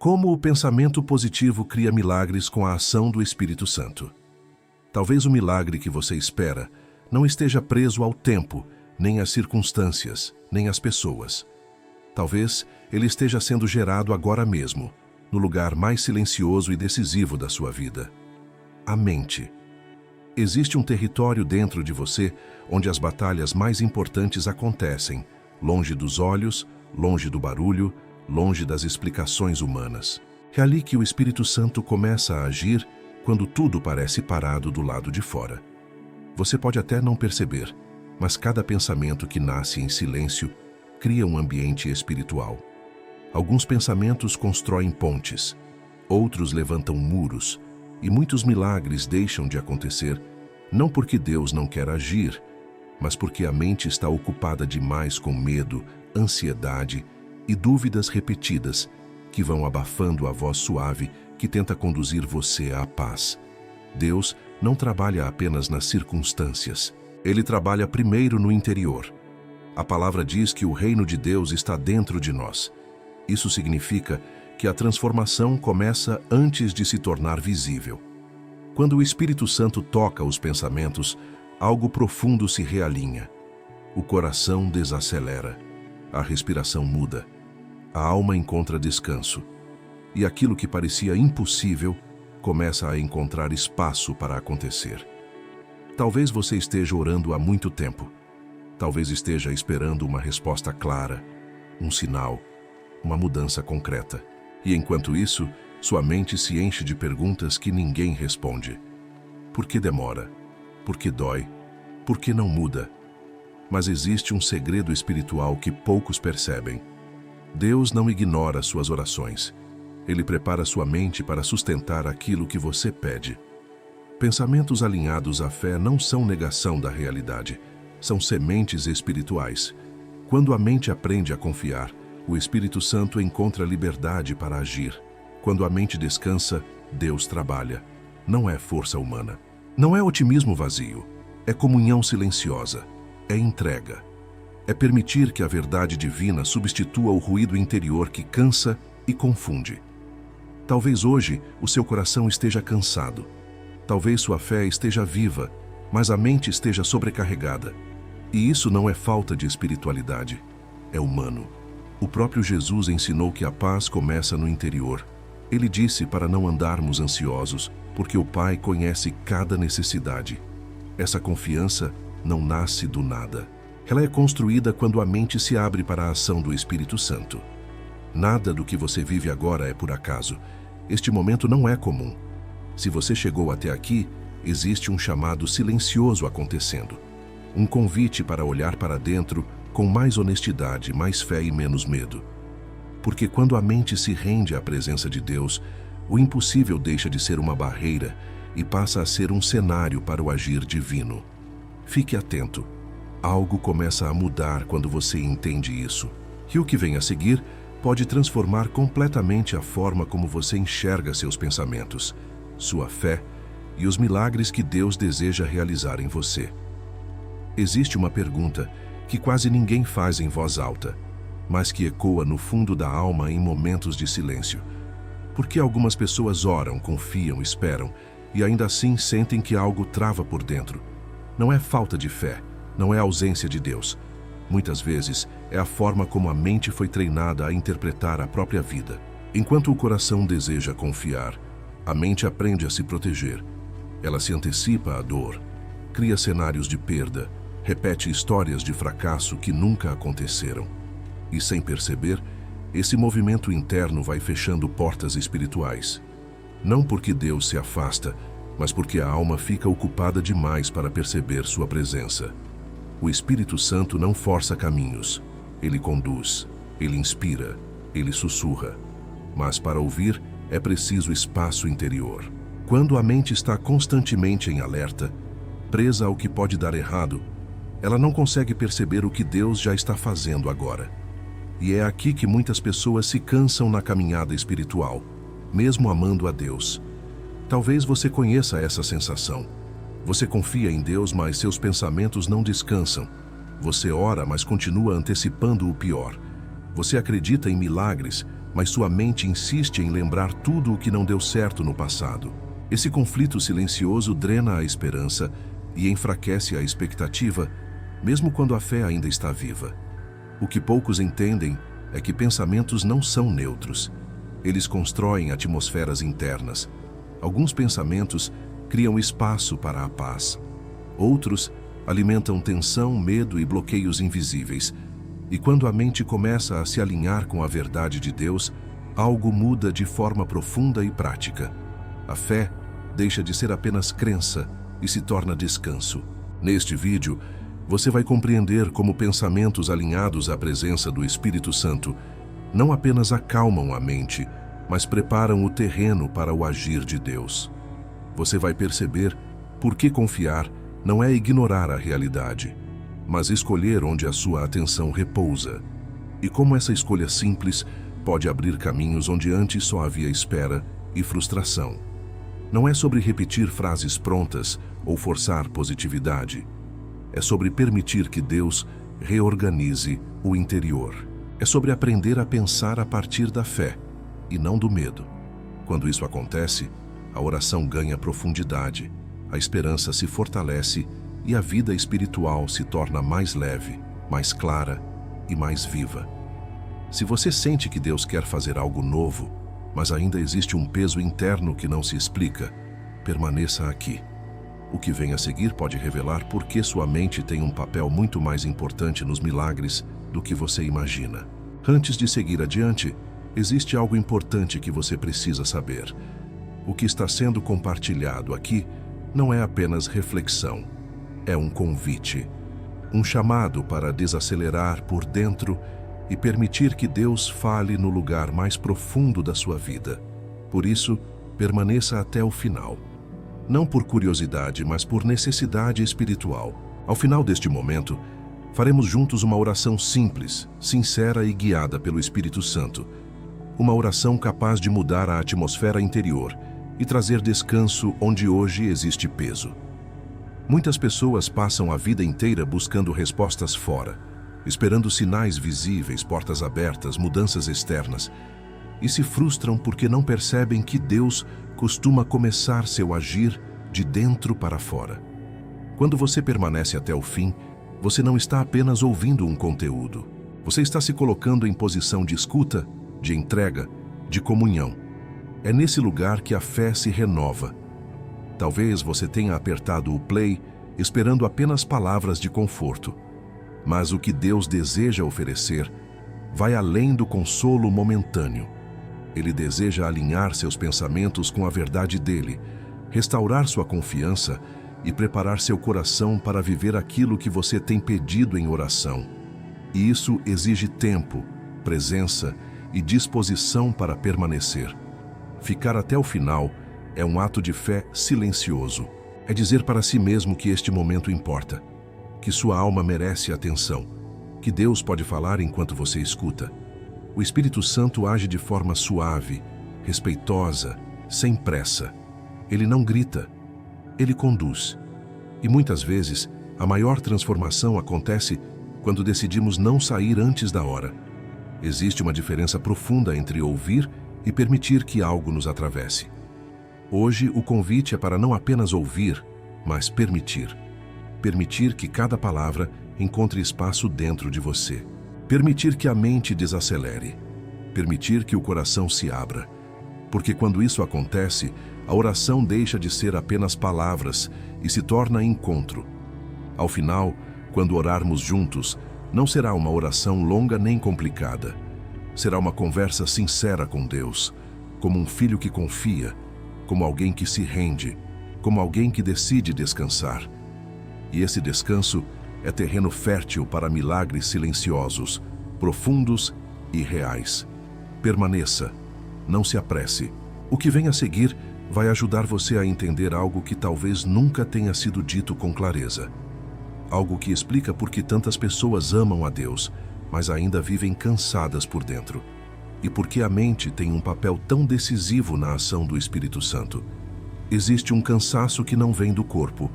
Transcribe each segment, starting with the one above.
Como o pensamento positivo cria milagres com a ação do Espírito Santo. Talvez o milagre que você espera não esteja preso ao tempo, nem às circunstâncias, nem às pessoas. Talvez ele esteja sendo gerado agora mesmo, no lugar mais silencioso e decisivo da sua vida. A mente. Existe um território dentro de você onde as batalhas mais importantes acontecem, longe dos olhos, longe do barulho, longe das explicações humanas. É ali que o Espírito Santo começa a agir quando tudo parece parado do lado de fora. Você pode até não perceber, mas cada pensamento que nasce em silêncio cria um ambiente espiritual. Alguns pensamentos constroem pontes, outros levantam muros, e muitos milagres deixam de acontecer, não porque Deus não quer agir, mas porque a mente está ocupada demais com medo, ansiedade e dúvidas repetidas que vão abafando a voz suave que tenta conduzir você à paz. Deus não trabalha apenas nas circunstâncias. Ele trabalha primeiro no interior. A palavra diz que o reino de Deus está dentro de nós. Isso significa que a transformação começa antes de se tornar visível. Quando o Espírito Santo toca os pensamentos, algo profundo se realinha. O coração desacelera. A respiração muda. A alma encontra descanso. E aquilo que parecia impossível começa a encontrar espaço para acontecer. Talvez você esteja orando há muito tempo. Talvez esteja esperando uma resposta clara, um sinal, uma mudança concreta. E enquanto isso, sua mente se enche de perguntas que ninguém responde. Por que demora? Por que dói? Por que não muda? Mas existe um segredo espiritual que poucos percebem. Deus não ignora suas orações. Ele prepara sua mente para sustentar aquilo que você pede. Pensamentos alinhados à fé não são negação da realidade, são sementes espirituais. Quando a mente aprende a confiar, o Espírito Santo encontra liberdade para agir. Quando a mente descansa, Deus trabalha. Não é força humana. Não é otimismo vazio. É comunhão silenciosa. É entrega. É permitir que a verdade divina substitua o ruído interior que cansa e confunde. Talvez hoje o seu coração esteja cansado. Talvez sua fé esteja viva, mas a mente esteja sobrecarregada. E isso não é falta de espiritualidade. É humano. O próprio Jesus ensinou que a paz começa no interior. Ele disse para não andarmos ansiosos, porque o Pai conhece cada necessidade. Essa confiança não nasce do nada. Ela é construída quando a mente se abre para a ação do Espírito Santo. Nada do que você vive agora é por acaso. Este momento não é comum. Se você chegou até aqui, existe um chamado silencioso acontecendo. Um convite para olhar para dentro com mais honestidade, mais fé e menos medo. Porque quando a mente se rende à presença de Deus, o impossível deixa de ser uma barreira e passa a ser um cenário para o agir divino. Fique atento. Algo começa a mudar quando você entende isso. E o que vem a seguir pode transformar completamente a forma como você enxerga seus pensamentos, sua fé e os milagres que Deus deseja realizar em você. Existe uma pergunta que quase ninguém faz em voz alta, mas que ecoa no fundo da alma em momentos de silêncio. Por que algumas pessoas oram, confiam, esperam e ainda assim sentem que algo trava por dentro? Não é falta de fé, não é ausência de Deus. Muitas vezes é a forma como a mente foi treinada a interpretar a própria vida. Enquanto o coração deseja confiar, a mente aprende a se proteger. Ela se antecipa à dor, cria cenários de perda, repete histórias de fracasso que nunca aconteceram. E sem perceber, esse movimento interno vai fechando portas espirituais. Não porque Deus se afasta, mas porque a alma fica ocupada demais para perceber sua presença. O Espírito Santo não força caminhos. Ele conduz, ele inspira, ele sussurra. Mas para ouvir é preciso espaço interior. Quando a mente está constantemente em alerta, presa ao que pode dar errado, ela não consegue perceber o que Deus já está fazendo agora. E é aqui que muitas pessoas se cansam na caminhada espiritual, mesmo amando a Deus. Talvez você conheça essa sensação. Você confia em Deus, mas seus pensamentos não descansam. Você ora, mas continua antecipando o pior. Você acredita em milagres, mas sua mente insiste em lembrar tudo o que não deu certo no passado. Esse conflito silencioso drena a esperança e enfraquece a expectativa, mesmo quando a fé ainda está viva. O que poucos entendem é que pensamentos não são neutros. Eles constroem atmosferas internas. Alguns pensamentos criam espaço para a paz. Outros alimentam tensão, medo e bloqueios invisíveis. E quando a mente começa a se alinhar com a verdade de Deus, algo muda de forma profunda e prática. A fé deixa de ser apenas crença e se torna descanso. Neste vídeo, você vai compreender como pensamentos alinhados à presença do Espírito Santo não apenas acalmam a mente, mas preparam o terreno para o agir de Deus. Você vai perceber por que confiar não é ignorar a realidade, mas escolher onde a sua atenção repousa. E como essa escolha simples pode abrir caminhos onde antes só havia espera e frustração. Não é sobre repetir frases prontas ou forçar positividade. É sobre permitir que Deus reorganize o interior. É sobre aprender a pensar a partir da fé e não do medo. Quando isso acontece, a oração ganha profundidade, a esperança se fortalece e a vida espiritual se torna mais leve, mais clara e mais viva. Se você sente que Deus quer fazer algo novo, mas ainda existe um peso interno que não se explica, permaneça aqui. O que vem a seguir pode revelar por que sua mente tem um papel muito mais importante nos milagres do que você imagina. Antes de seguir adiante, existe algo importante que você precisa saber. O que está sendo compartilhado aqui não é apenas reflexão, é um convite, um chamado para desacelerar por dentro e permitir que Deus fale no lugar mais profundo da sua vida. Por isso, permaneça até o final. Não por curiosidade, mas por necessidade espiritual. Ao final deste momento, faremos juntos uma oração simples, sincera e guiada pelo Espírito Santo. Uma oração capaz de mudar a atmosfera interior e trazer descanso onde hoje existe peso. Muitas pessoas passam a vida inteira buscando respostas fora, esperando sinais visíveis, portas abertas, mudanças externas, e se frustram porque não percebem que Deus costuma começar seu agir de dentro para fora. Quando você permanece até o fim, você não está apenas ouvindo um conteúdo. Você está se colocando em posição de escuta, de entrega, de comunhão. É nesse lugar que a fé se renova. Talvez você tenha apertado o play esperando apenas palavras de conforto. Mas o que Deus deseja oferecer vai além do consolo momentâneo. Ele deseja alinhar seus pensamentos com a verdade dele, restaurar sua confiança e preparar seu coração para viver aquilo que você tem pedido em oração. E isso exige tempo, presença e disposição para permanecer. Ficar até o final é um ato de fé silencioso. É dizer para si mesmo que este momento importa, que sua alma merece atenção, que Deus pode falar enquanto você escuta. O Espírito Santo age de forma suave, respeitosa, sem pressa. Ele não grita, ele conduz. E muitas vezes, a maior transformação acontece quando decidimos não sair antes da hora. Existe uma diferença profunda entre ouvir e permitir que algo nos atravesse. Hoje, o convite é para não apenas ouvir, mas permitir. Permitir que cada palavra encontre espaço dentro de você. Permitir que a mente desacelere. Permitir que o coração se abra. Porque quando isso acontece, a oração deixa de ser apenas palavras e se torna encontro. Ao final, quando orarmos juntos, não será uma oração longa nem complicada. Será uma conversa sincera com Deus, como um filho que confia, como alguém que se rende, como alguém que decide descansar. E esse descanso é terreno fértil para milagres silenciosos, profundos e reais. Permaneça, não se apresse. O que vem a seguir vai ajudar você a entender algo que talvez nunca tenha sido dito com clareza. Algo que explica por que tantas pessoas amam a Deus, mas ainda vivem cansadas por dentro. E por que a mente tem um papel tão decisivo na ação do Espírito Santo. Existe um cansaço que não vem do corpo,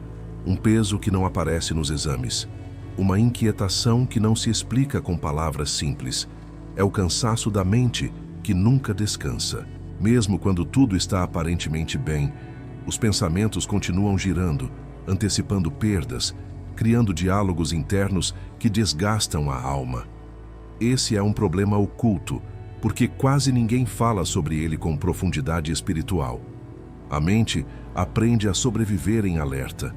um peso que não aparece nos exames, uma inquietação que não se explica com palavras simples. É o cansaço da mente que nunca descansa. Mesmo quando tudo está aparentemente bem, os pensamentos continuam girando, antecipando perdas, criando diálogos internos que desgastam a alma. Esse é um problema oculto, porque quase ninguém fala sobre ele com profundidade espiritual. A mente aprende a sobreviver em alerta.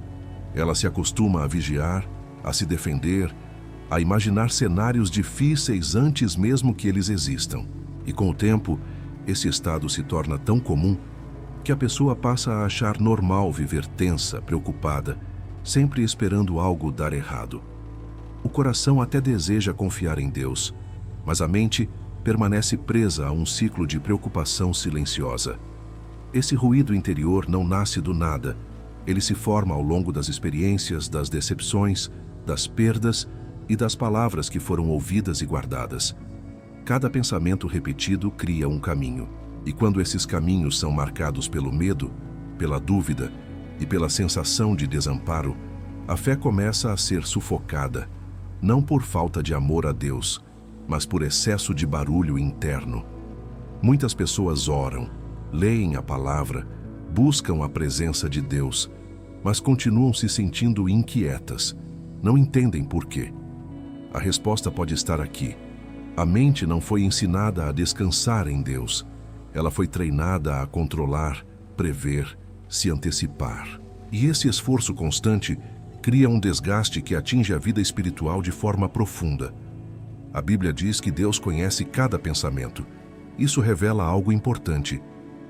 Ela se acostuma a vigiar, a se defender, a imaginar cenários difíceis antes mesmo que eles existam. E com o tempo, esse estado se torna tão comum que a pessoa passa a achar normal viver tensa, preocupada, sempre esperando algo dar errado. O coração até deseja confiar em Deus, mas a mente permanece presa a um ciclo de preocupação silenciosa. Esse ruído interior não nasce do nada. Ele se forma ao longo das experiências, das decepções, das perdas e das palavras que foram ouvidas e guardadas. Cada pensamento repetido cria um caminho. E quando esses caminhos são marcados pelo medo, pela dúvida e pela sensação de desamparo, a fé começa a ser sufocada, não por falta de amor a Deus, mas por excesso de barulho interno. Muitas pessoas oram, leem a palavra, buscam a presença de Deus, mas continuam se sentindo inquietas. Não entendem por quê. A resposta pode estar aqui. A mente não foi ensinada a descansar em Deus. Ela foi treinada a controlar, prever, se antecipar. E esse esforço constante cria um desgaste que atinge a vida espiritual de forma profunda. A Bíblia diz que Deus conhece cada pensamento. Isso revela algo importante.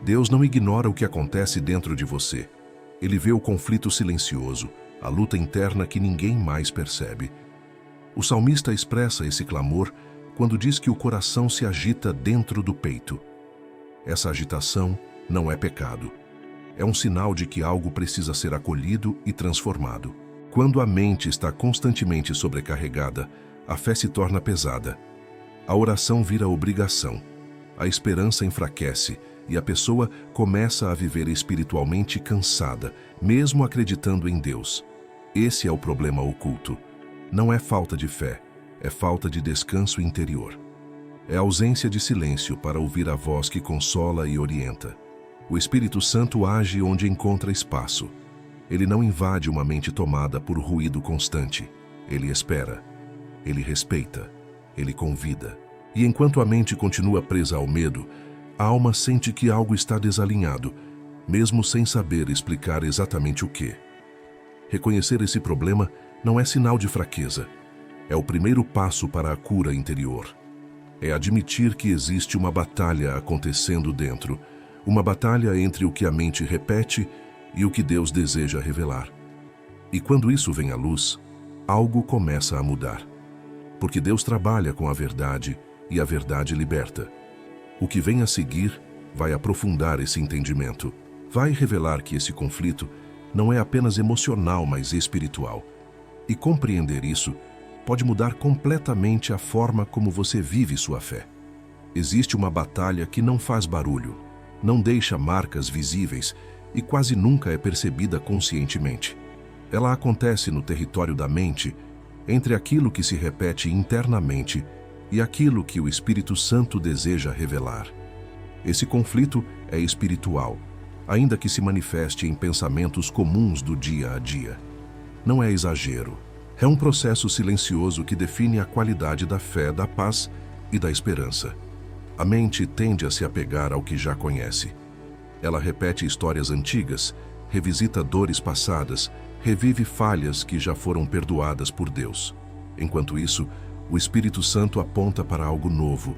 Deus não ignora o que acontece dentro de você. Ele vê o conflito silencioso, a luta interna que ninguém mais percebe. O salmista expressa esse clamor quando diz que o coração se agita dentro do peito. Essa agitação não é pecado. É um sinal de que algo precisa ser acolhido e transformado. Quando a mente está constantemente sobrecarregada, a fé se torna pesada. A oração vira obrigação. A esperança enfraquece e a pessoa começa a viver espiritualmente cansada, mesmo acreditando em Deus. Esse é o problema oculto. Não é falta de fé, é falta de descanso interior. É ausência de silêncio para ouvir a voz que consola e orienta. O Espírito Santo age onde encontra espaço. Ele não invade uma mente tomada por ruído constante. Ele espera. Ele respeita. Ele convida. E enquanto a mente continua presa ao medo, a alma sente que algo está desalinhado, mesmo sem saber explicar exatamente o que. Reconhecer esse problema não é sinal de fraqueza. É o primeiro passo para a cura interior. É admitir que existe uma batalha acontecendo dentro, uma batalha entre o que a mente repete e o que Deus deseja revelar. E quando isso vem à luz, algo começa a mudar. Porque Deus trabalha com a verdade e a verdade liberta. O que vem a seguir vai aprofundar esse entendimento. Vai revelar que esse conflito não é apenas emocional, mas espiritual. E compreender isso pode mudar completamente a forma como você vive sua fé. Existe uma batalha que não faz barulho, não deixa marcas visíveis e quase nunca é percebida conscientemente. Ela acontece no território da mente, entre aquilo que se repete internamente e aquilo que o Espírito Santo deseja revelar. Esse conflito é espiritual, ainda que se manifeste em pensamentos comuns do dia a dia. Não é exagero. É um processo silencioso que define a qualidade da fé, da paz e da esperança. A mente tende a se apegar ao que já conhece. Ela repete histórias antigas, revisita dores passadas, revive falhas que já foram perdoadas por Deus. Enquanto isso, o Espírito Santo aponta para algo novo,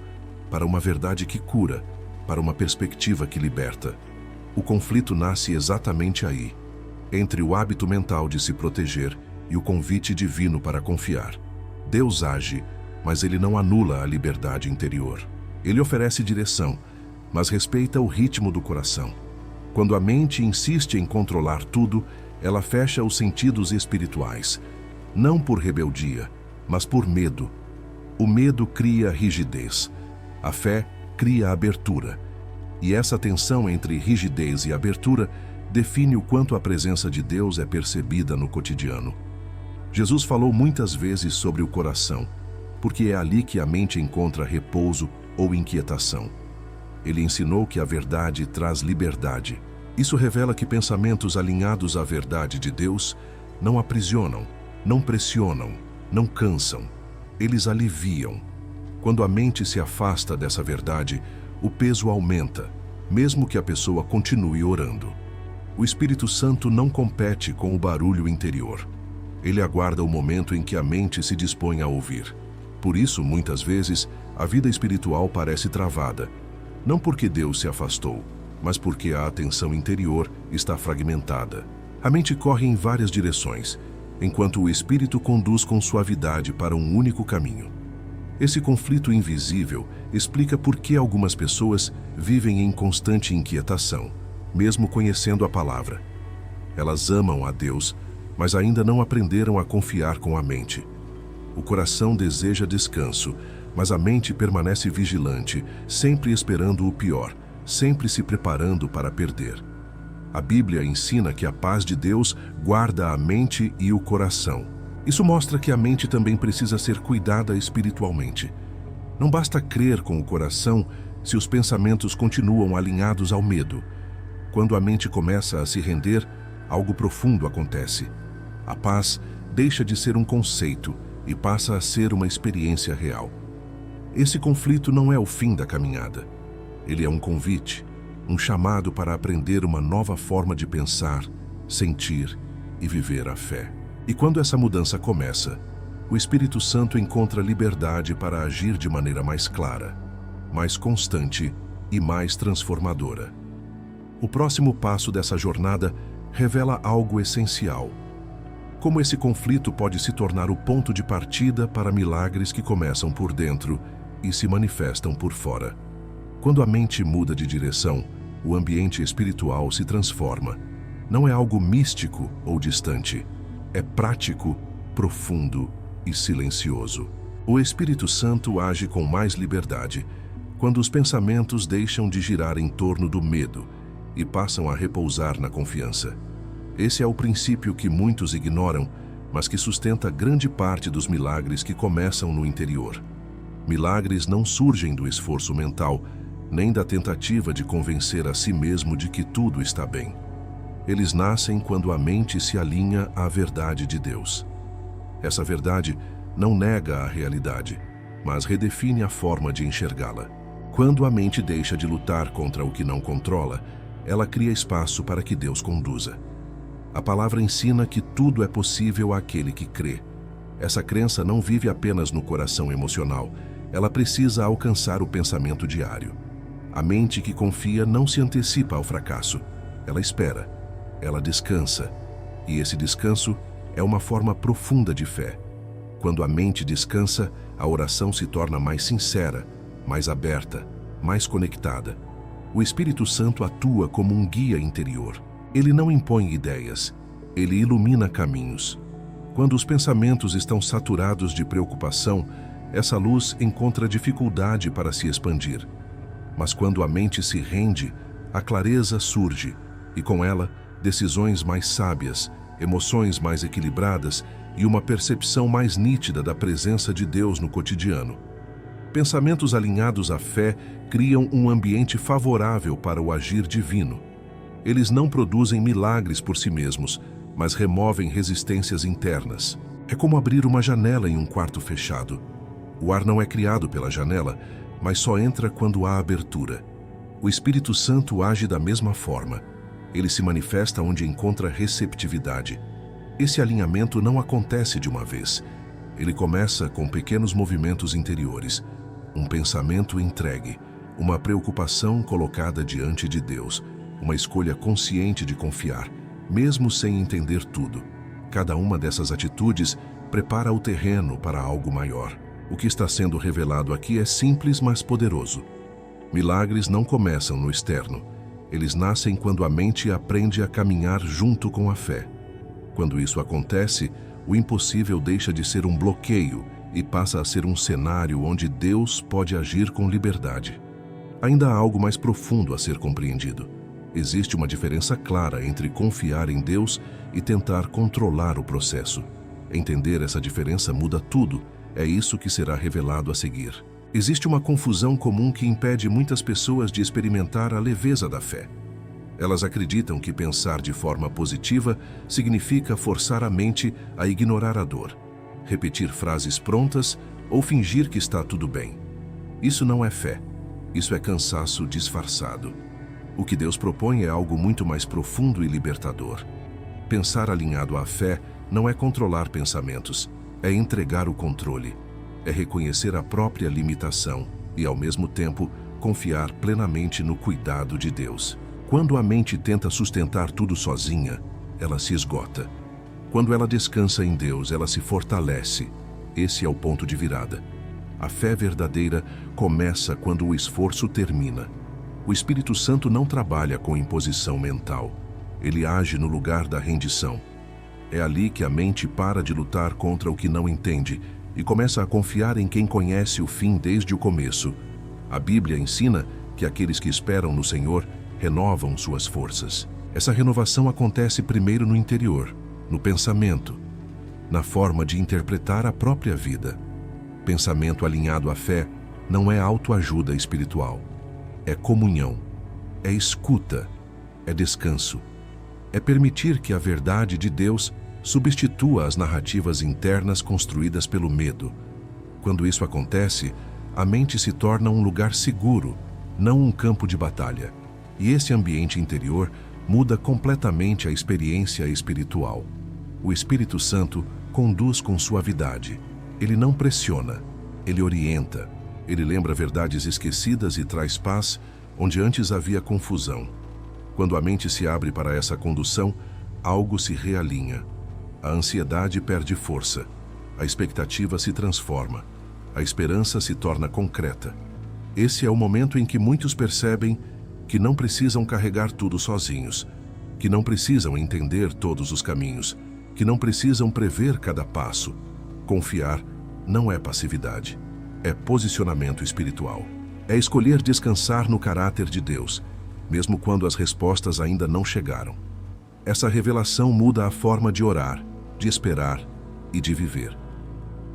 para uma verdade que cura, para uma perspectiva que liberta. O conflito nasce exatamente aí, entre o hábito mental de se proteger e o convite divino para confiar. Deus age, mas ele não anula a liberdade interior. Ele oferece direção, mas respeita o ritmo do coração. Quando a mente insiste em controlar tudo, ela fecha os sentidos espirituais, não por rebeldia, mas por medo. O medo cria rigidez. A fé cria abertura. E essa tensão entre rigidez e abertura define o quanto a presença de Deus é percebida no cotidiano. Jesus falou muitas vezes sobre o coração, porque é ali que a mente encontra repouso ou inquietação. Ele ensinou que a verdade traz liberdade. Isso revela que pensamentos alinhados à verdade de Deus não aprisionam, não pressionam, não cansam. Eles aliviam. Quando a mente se afasta dessa verdade, o peso aumenta, mesmo que a pessoa continue orando. O Espírito Santo não compete com o barulho interior. Ele aguarda o momento em que a mente se dispõe a ouvir. Por isso, muitas vezes, a vida espiritual parece travada. Não porque Deus se afastou, mas porque a atenção interior está fragmentada. A mente corre em várias direções, enquanto o Espírito conduz com suavidade para um único caminho. Esse conflito invisível explica por que algumas pessoas vivem em constante inquietação, mesmo conhecendo a palavra. Elas amam a Deus, mas ainda não aprenderam a confiar com a mente. O coração deseja descanso, mas a mente permanece vigilante, sempre esperando o pior, sempre se preparando para perder. A Bíblia ensina que a paz de Deus guarda a mente e o coração. Isso mostra que a mente também precisa ser cuidada espiritualmente. Não basta crer com o coração se os pensamentos continuam alinhados ao medo. Quando a mente começa a se render, algo profundo acontece. A paz deixa de ser um conceito e passa a ser uma experiência real. Esse conflito não é o fim da caminhada. Ele é um convite, um chamado para aprender uma nova forma de pensar, sentir e viver a fé. E quando essa mudança começa, o Espírito Santo encontra liberdade para agir de maneira mais clara, mais constante e mais transformadora. O próximo passo dessa jornada revela algo essencial. Como esse conflito pode se tornar o ponto de partida para milagres que começam por dentro e se manifestam por fora. Quando a mente muda de direção, o ambiente espiritual se transforma. Não é algo místico ou distante. É prático, profundo e silencioso. O Espírito Santo age com mais liberdade quando os pensamentos deixam de girar em torno do medo e passam a repousar na confiança. Esse é o princípio que muitos ignoram, mas que sustenta grande parte dos milagres que começam no interior. Milagres não surgem do esforço mental, nem da tentativa de convencer a si mesmo de que tudo está bem. Eles nascem quando a mente se alinha à verdade de Deus. Essa verdade não nega a realidade, mas redefine a forma de enxergá-la. Quando a mente deixa de lutar contra o que não controla, ela cria espaço para que Deus conduza. A palavra ensina que tudo é possível àquele que crê. Essa crença não vive apenas no coração emocional, ela precisa alcançar o pensamento diário. A mente que confia não se antecipa ao fracasso, ela espera. Ela descansa, e esse descanso é uma forma profunda de fé. Quando a mente descansa, a oração se torna mais sincera, mais aberta, mais conectada. O Espírito Santo atua como um guia interior. Ele não impõe ideias, ele ilumina caminhos. Quando os pensamentos estão saturados de preocupação, essa luz encontra dificuldade para se expandir. Mas quando a mente se rende, a clareza surge, e com ela, decisões mais sábias, emoções mais equilibradas e uma percepção mais nítida da presença de Deus no cotidiano. Pensamentos alinhados à fé criam um ambiente favorável para o agir divino. Eles não produzem milagres por si mesmos, mas removem resistências internas. É como abrir uma janela em um quarto fechado. O ar não é criado pela janela, mas só entra quando há abertura. O Espírito Santo age da mesma forma. Ele se manifesta onde encontra receptividade. Esse alinhamento não acontece de uma vez. Ele começa com pequenos movimentos interiores, um pensamento entregue, uma preocupação colocada diante de Deus, uma escolha consciente de confiar, mesmo sem entender tudo. Cada uma dessas atitudes prepara o terreno para algo maior. O que está sendo revelado aqui é simples, mas poderoso. Milagres não começam no externo. Eles nascem quando a mente aprende a caminhar junto com a fé. Quando isso acontece, o impossível deixa de ser um bloqueio e passa a ser um cenário onde Deus pode agir com liberdade. Ainda há algo mais profundo a ser compreendido. Existe uma diferença clara entre confiar em Deus e tentar controlar o processo. Entender essa diferença muda tudo. É isso que será revelado a seguir. Existe uma confusão comum que impede muitas pessoas de experimentar a leveza da fé. Elas acreditam que pensar de forma positiva significa forçar a mente a ignorar a dor, repetir frases prontas ou fingir que está tudo bem. Isso não é fé. Isso é cansaço disfarçado. O que Deus propõe é algo muito mais profundo e libertador. Pensar alinhado à fé não é controlar pensamentos, é entregar o controle. É reconhecer a própria limitação e, ao mesmo tempo, confiar plenamente no cuidado de Deus. Quando a mente tenta sustentar tudo sozinha, ela se esgota. Quando ela descansa em Deus, ela se fortalece. Esse é o ponto de virada. A fé verdadeira começa quando o esforço termina. O Espírito Santo não trabalha com imposição mental. Ele age no lugar da rendição. É ali que a mente para de lutar contra o que não entende e começa a confiar em quem conhece o fim desde o começo. A Bíblia ensina que aqueles que esperam no Senhor renovam suas forças. Essa renovação acontece primeiro no interior, no pensamento, na forma de interpretar a própria vida. Pensamento alinhado à fé não é autoajuda espiritual. É comunhão, é escuta, é descanso. É permitir que a verdade de Deus substitua as narrativas internas construídas pelo medo. Quando isso acontece, a mente se torna um lugar seguro, não um campo de batalha. E esse ambiente interior muda completamente a experiência espiritual. O Espírito Santo conduz com suavidade. Ele não pressiona, ele orienta. Ele lembra verdades esquecidas e traz paz onde antes havia confusão. Quando a mente se abre para essa condução, algo se realinha. A ansiedade perde força, a expectativa se transforma, a esperança se torna concreta. Esse é o momento em que muitos percebem que não precisam carregar tudo sozinhos, que não precisam entender todos os caminhos, que não precisam prever cada passo. Confiar não é passividade, é posicionamento espiritual. É escolher descansar no caráter de Deus, mesmo quando as respostas ainda não chegaram. Essa revelação muda a forma de orar, de esperar e de viver.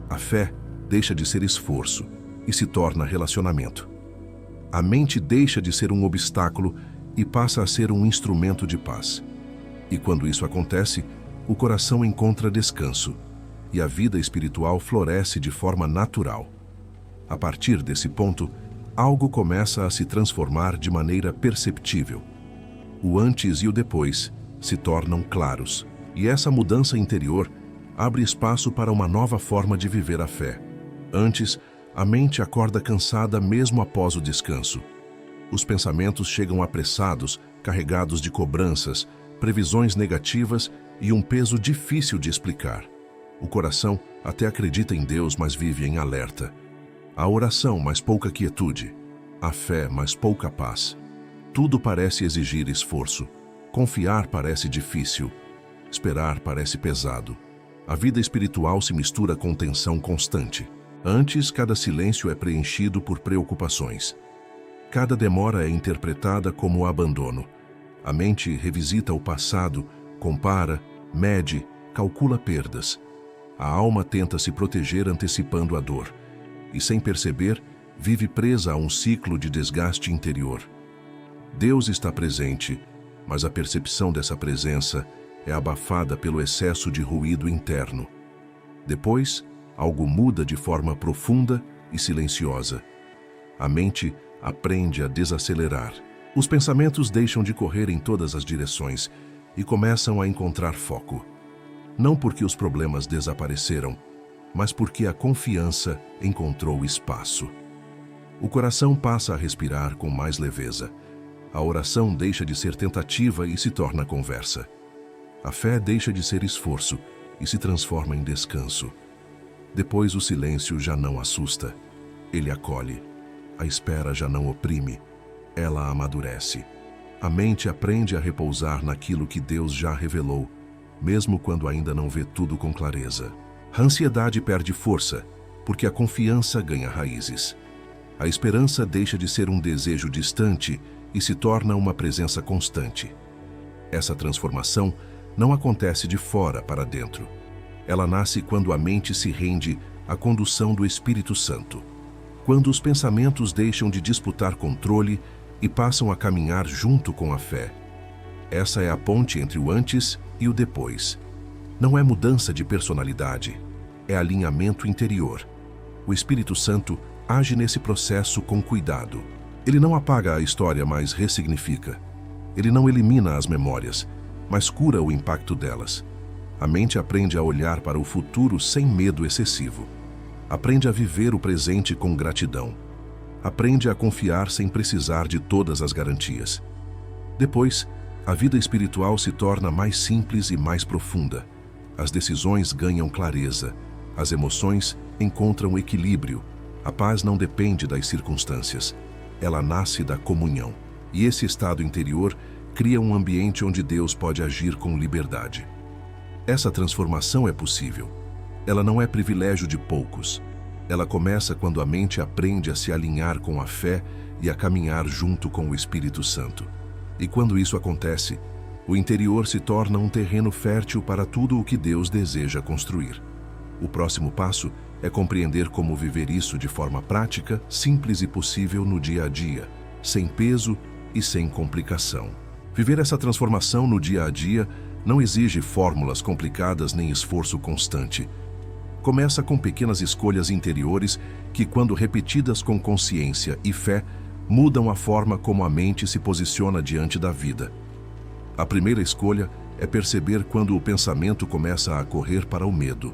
A fé deixa de ser esforço e se torna relacionamento. A mente deixa de ser um obstáculo e passa a ser um instrumento de paz. E quando isso acontece, o coração encontra descanso e a vida espiritual floresce de forma natural. A partir desse ponto, algo começa a se transformar de maneira perceptível. O antes e o depois se tornam claros, e essa mudança interior abre espaço para uma nova forma de viver a fé. Antes, a mente acorda cansada mesmo após o descanso. Os pensamentos chegam apressados, carregados de cobranças, previsões negativas e um peso difícil de explicar. O coração até acredita em Deus, mas vive em alerta. A oração, mas pouca quietude. A fé, mas pouca paz. Tudo parece exigir esforço. Confiar parece difícil. Esperar parece pesado. A vida espiritual se mistura com tensão constante. Antes, cada silêncio é preenchido por preocupações. Cada demora é interpretada como abandono. A mente revisita o passado, compara, mede, calcula perdas. A alma tenta se proteger antecipando a dor. E, sem perceber, vive presa a um ciclo de desgaste interior. Deus está presente, mas a percepção dessa presença é abafada pelo excesso de ruído interno. Depois, algo muda de forma profunda e silenciosa. A mente aprende a desacelerar. Os pensamentos deixam de correr em todas as direções e começam a encontrar foco. Não porque os problemas desapareceram, mas porque a confiança encontrou espaço. O coração passa a respirar com mais leveza. A oração deixa de ser tentativa e se torna conversa. A fé deixa de ser esforço e se transforma em descanso. Depois o silêncio já não assusta. Ele acolhe. A espera já não oprime. Ela amadurece. A mente aprende a repousar naquilo que Deus já revelou, mesmo quando ainda não vê tudo com clareza. A ansiedade perde força, porque a confiança ganha raízes. A esperança deixa de ser um desejo distante e se torna uma presença constante. Essa transformação não acontece de fora para dentro. Ela nasce quando a mente se rende à condução do Espírito Santo. quando os pensamentos deixam de disputar controle e passam a caminhar junto com a fé. Essa é a ponte entre o antes e o depois. Não é mudança de personalidade, é alinhamento interior. O Espírito Santo age nesse processo com cuidado. Ele não apaga a história, mas ressignifica. Ele não elimina as memórias, mas cura o impacto delas. A mente aprende a olhar para o futuro sem medo excessivo. Aprende a viver o presente com gratidão. Aprende a confiar sem precisar de todas as garantias. Depois, a vida espiritual se torna mais simples e mais profunda. As decisões ganham clareza. As emoções encontram equilíbrio. A paz não depende das circunstâncias. Ela nasce da comunhão. E esse estado interior cria um ambiente onde Deus pode agir com liberdade. Essa transformação é possível. Ela não é privilégio de poucos. Ela começa quando a mente aprende a se alinhar com a fé e a caminhar junto com o Espírito Santo. E quando isso acontece, o interior se torna um terreno fértil para tudo o que Deus deseja construir. O próximo passo é compreender como viver isso de forma prática, simples e possível no dia a dia, sem peso e sem complicação. Viver essa transformação no dia a dia não exige fórmulas complicadas nem esforço constante. Começa com pequenas escolhas interiores que, quando repetidas com consciência e fé, mudam a forma como a mente se posiciona diante da vida. A primeira escolha é perceber quando o pensamento começa a correr para o medo.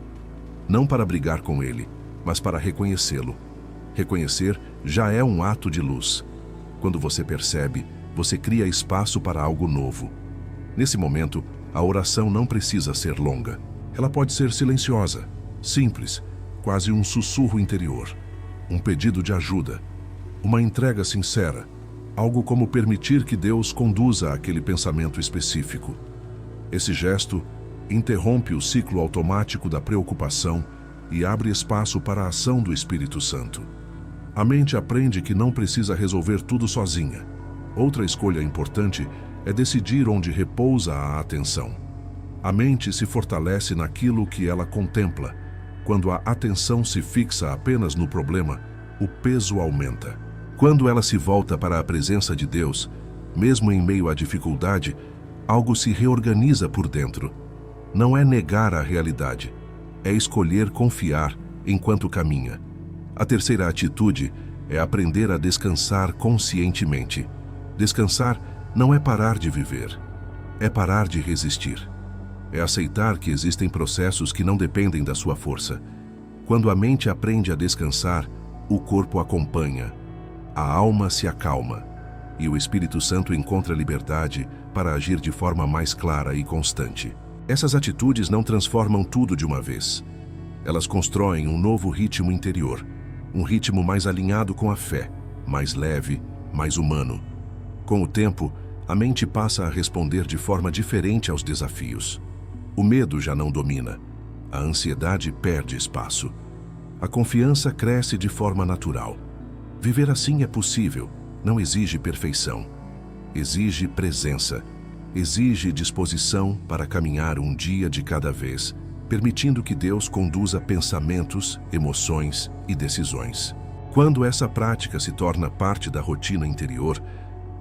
Não para brigar com ele, mas para reconhecê-lo. Reconhecer já é um ato de luz. Quando você percebe, você cria espaço para algo novo. Nesse momento, a oração não precisa ser longa. Ela pode ser silenciosa, simples, quase um sussurro interior, um pedido de ajuda, uma entrega sincera, algo como permitir que Deus conduza aquele pensamento específico. Esse gesto interrompe o ciclo automático da preocupação e abre espaço para a ação do Espírito Santo. A mente aprende que não precisa resolver tudo sozinha. Outra escolha importante é decidir onde repousa a atenção. A mente se fortalece naquilo que ela contempla. Quando a atenção se fixa apenas no problema, o peso aumenta. Quando ela se volta para a presença de Deus, mesmo em meio à dificuldade, algo se reorganiza por dentro. Não é negar a realidade, é escolher confiar enquanto caminha. A terceira atitude é aprender a descansar conscientemente. Descansar não é parar de viver, é parar de resistir. É aceitar que existem processos que não dependem da sua força. Quando a mente aprende a descansar, o corpo acompanha, a alma se acalma e o Espírito Santo encontra liberdade para agir de forma mais clara e constante. Essas atitudes não transformam tudo de uma vez. Elas constroem um novo ritmo interior, um ritmo mais alinhado com a fé, mais leve, mais humano. Com o tempo, a mente passa a responder de forma diferente aos desafios. O medo já não domina, a ansiedade perde espaço. A confiança cresce de forma natural. Viver assim é possível, não exige perfeição. Exige presença, exige disposição para caminhar um dia de cada vez, permitindo que Deus conduza pensamentos, emoções e decisões. Quando essa prática se torna parte da rotina interior,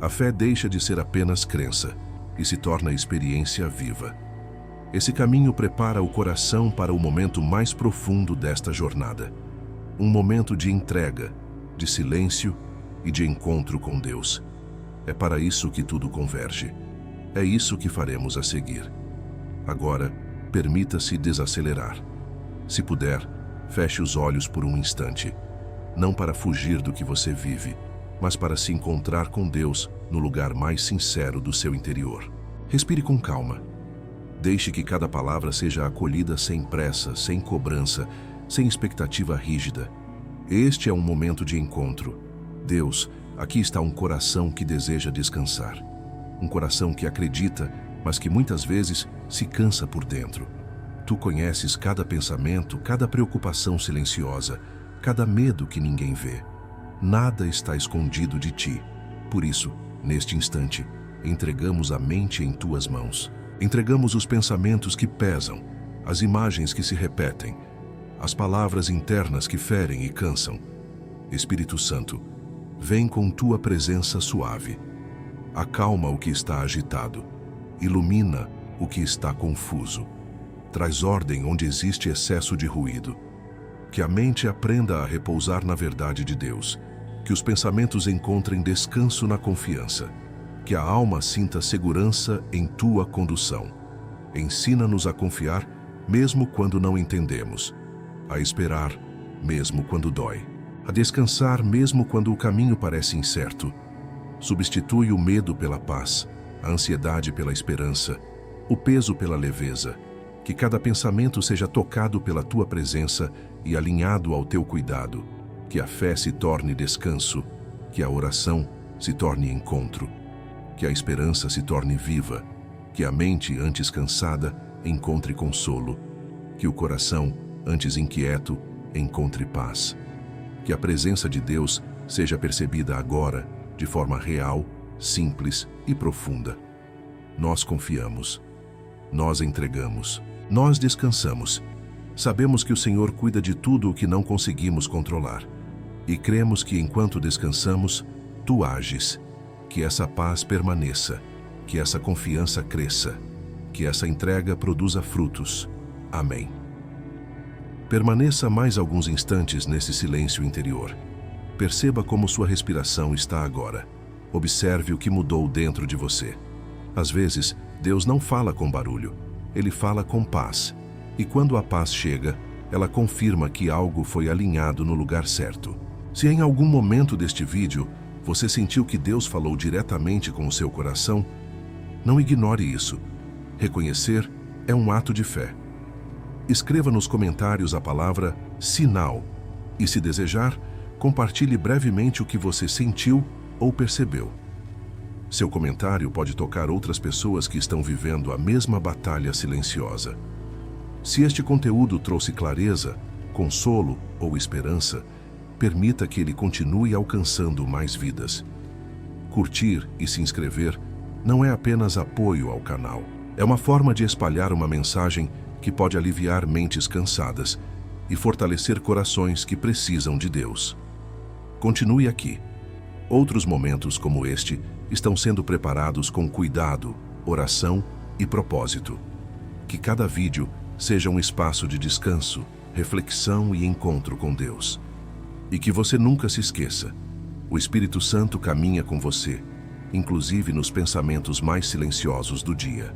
a fé deixa de ser apenas crença e se torna experiência viva. Esse caminho prepara o coração para o momento mais profundo desta jornada. Um momento de entrega, de silêncio e de encontro com Deus. É para isso que tudo converge. É isso que faremos a seguir. Agora, permita-se desacelerar. Se puder, feche os olhos por um instante. Não para fugir do que você vive, mas para se encontrar com Deus no lugar mais sincero do seu interior. Respire com calma. Deixe que cada palavra seja acolhida sem pressa, sem cobrança, sem expectativa rígida. Este é um momento de encontro. Deus, aqui está um coração que deseja descansar. Um coração que acredita, mas que muitas vezes se cansa por dentro. Tu conheces cada pensamento, cada preocupação silenciosa, cada medo que ninguém vê. Nada está escondido de ti. Por isso, neste instante, entregamos a mente em tuas mãos. Entregamos os pensamentos que pesam, as imagens que se repetem, as palavras internas que ferem e cansam. Espírito Santo, vem com tua presença suave. Acalma o que está agitado. Ilumina o que está confuso. Traz ordem onde existe excesso de ruído. Que a mente aprenda a repousar na verdade de Deus. Que os pensamentos encontrem descanso na confiança. Que a alma sinta segurança em tua condução. Ensina-nos a confiar mesmo quando não entendemos. A esperar mesmo quando dói. A descansar mesmo quando o caminho parece incerto. Substitui o medo pela paz, a ansiedade pela esperança, o peso pela leveza. Que cada pensamento seja tocado pela tua presença e alinhado ao teu cuidado. Que a fé se torne descanso, que a oração se torne encontro, que a esperança se torne viva, que a mente, antes cansada, encontre consolo, que o coração, antes inquieto, encontre paz. Que a presença de Deus seja percebida agora, de forma real, simples e profunda. Nós confiamos, nós entregamos, nós descansamos. Sabemos que o Senhor cuida de tudo o que não conseguimos controlar. E cremos que enquanto descansamos, Tu ages. Que essa paz permaneça, que essa confiança cresça, que essa entrega produza frutos. Amém. Permaneça mais alguns instantes nesse silêncio interior. Perceba como sua respiração está agora. Observe o que mudou dentro de você. Às vezes, Deus não fala com barulho, Ele fala com paz. E quando a paz chega, ela confirma que algo foi alinhado no lugar certo. Se em algum momento deste vídeo você sentiu que Deus falou diretamente com o seu coração, não ignore isso. Reconhecer é um ato de fé. Escreva nos comentários a palavra sinal e, se desejar, compartilhe brevemente o que você sentiu ou percebeu. Seu comentário pode tocar outras pessoas que estão vivendo a mesma batalha silenciosa. Se este conteúdo trouxe clareza, consolo ou esperança, permita que ele continue alcançando mais vidas. Curtir e se inscrever não é apenas apoio ao canal. É uma forma de espalhar uma mensagem que pode aliviar mentes cansadas e fortalecer corações que precisam de Deus. Continue aqui. Outros momentos como este estão sendo preparados com cuidado, oração e propósito. Que cada vídeo seja um espaço de descanso, reflexão e encontro com Deus. E que você nunca se esqueça, o Espírito Santo caminha com você, inclusive nos pensamentos mais silenciosos do dia.